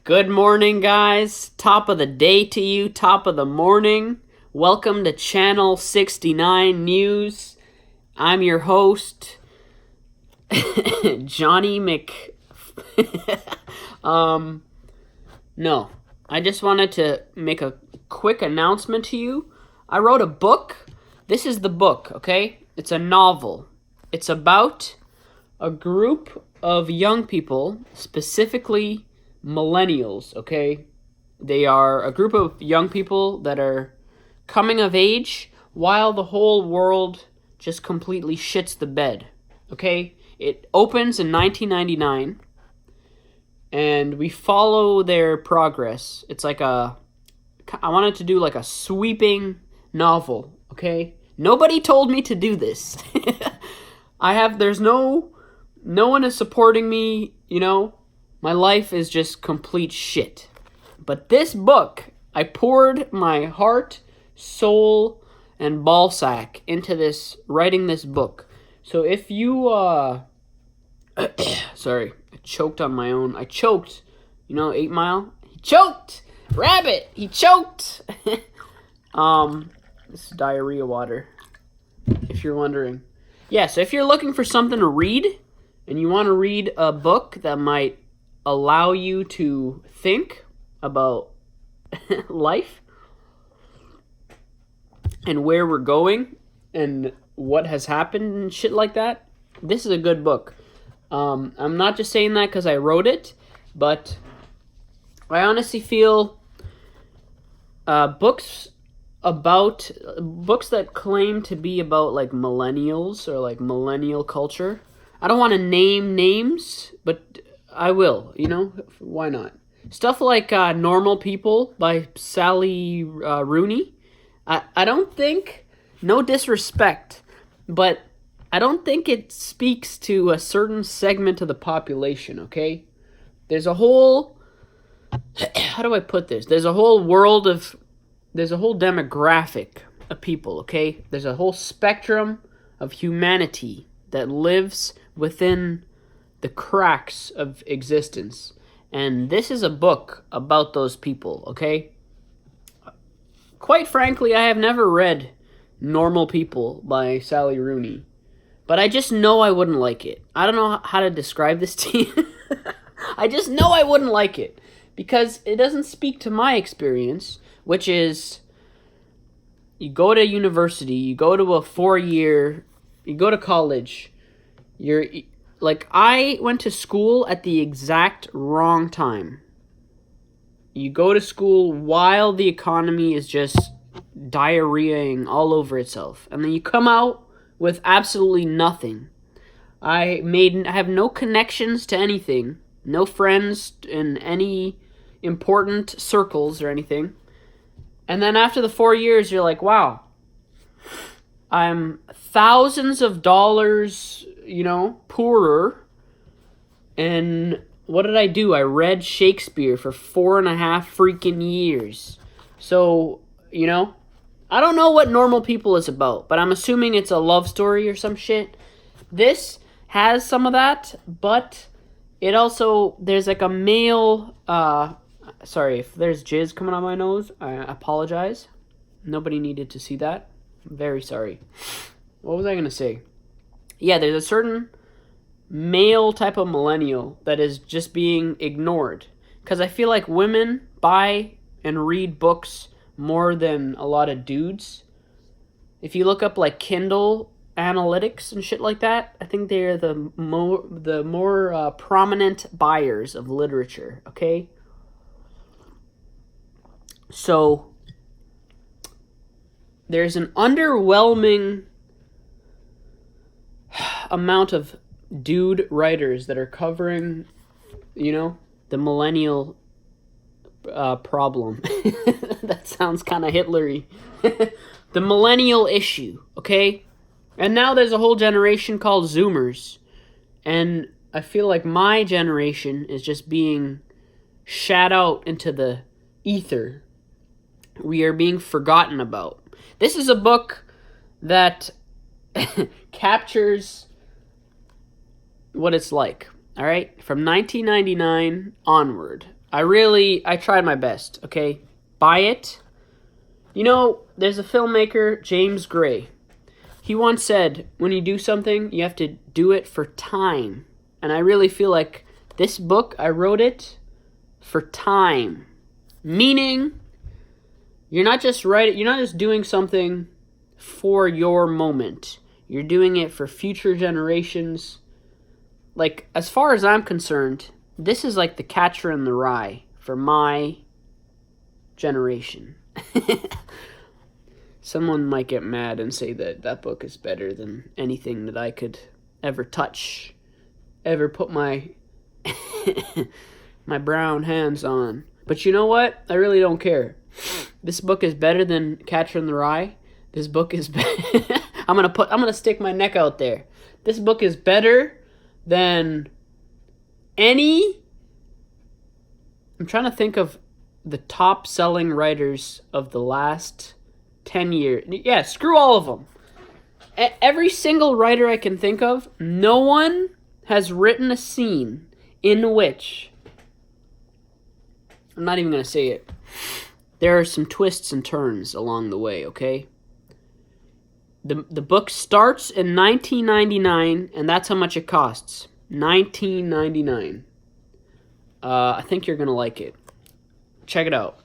Good morning, guys. Top of the day to you, top of the morning. Welcome to Channel 69 News. I'm your host, Johnny Mc... no. I just wanted to make a quick announcement to you. I wrote a book. This is the book, okay? It's a novel. It's about a group of young people, specifically millennials, okay? They are a group of young people that are coming of age while the whole world just completely shits the bed, okay? It opens in 1999, and we follow their progress. It's like I wanted to do like a sweeping novel, okay? Nobody told me to do this. There's no one is supporting me, My life is just complete shit. But this book, I poured my heart, soul, and ballsack into writing this book. So if you, sorry, I choked on my own. I choked, 8 Mile? He choked! Rabbit! He choked! This is diarrhea water, if you're wondering. Yeah, so if you're looking for something to read, and you want to read a book that might allow you to think about life and where we're going and what has happened and shit like that, this is a good book. I'm not just saying that because I wrote it, but I honestly feel books that claim to be about like millennials or like millennial culture. I don't want to name names, but I will, why not? Stuff like Normal People by Sally Rooney. I don't think, no disrespect, but I don't think it speaks to a certain segment of the population, okay? There's a whole, how do I put this? There's a whole demographic of people, okay? There's a whole spectrum of humanity that lives within the cracks of existence. And this is a book about those people, okay? Quite frankly, I have never read Normal People by Sally Rooney. But I just know I wouldn't like it. I don't know how to describe this to you. I just know I wouldn't like it. Because it doesn't speak to my experience, which is you go to university, you go to a 4-year, you go to college, I went to school at the exact wrong time. You go to school while the economy is just diarrheaing all over itself. And then you come out with absolutely nothing. I have no connections to anything. No friends in any important circles or anything. And then after the 4 years, you're like, wow, I'm thousands of dollars poorer. And what did I do? I read Shakespeare for 4.5 freaking years. So, I don't know what Normal People is about, but I'm assuming it's a love story or some shit. This has some of that, but it also, there's like a male, sorry, if there's jizz coming out my nose, I apologize. Nobody needed to see that. I'm very sorry. What was I going to say? Yeah, there's a certain male type of millennial that is just being ignored. Because I feel like women buy and read books more than a lot of dudes. If you look up like Kindle analytics and shit like that, I think they're the more prominent buyers of literature, okay? So there's an underwhelming amount of dude writers that are covering, the millennial problem. That sounds kind of Hitlery. The millennial issue, okay? And now there's a whole generation called Zoomers. And I feel like my generation is just being shat out into the ether. We are being forgotten about. This is a book that captures what it's like, all right? From 1999 onward. I tried my best, okay? Buy it. You know, there's a filmmaker, James Gray. He once said, when you do something, you have to do it for time. And I really feel like this book, I wrote it for time. Meaning, you're not just doing something for your moment. You're doing it for future generations. Like, as far as I'm concerned, this is like the Catcher in the Rye for my generation. Someone might get mad and say that that book is better than anything that I could ever touch, ever put my my brown hands on. But you know what? I really don't care. This book is better than Catcher in the Rye. This book is I'm gonna stick my neck out there. This book is better than any. I'm trying to think of the top selling writers of the last 10 years. Yeah, screw all of them. Every single writer I can think of, no one has written a scene in which, I'm not even going to say it, there are some twists and turns along the way, okay? The book starts in 1999, and that's how much it costs. $19.99. I think you're going to like it. Check it out.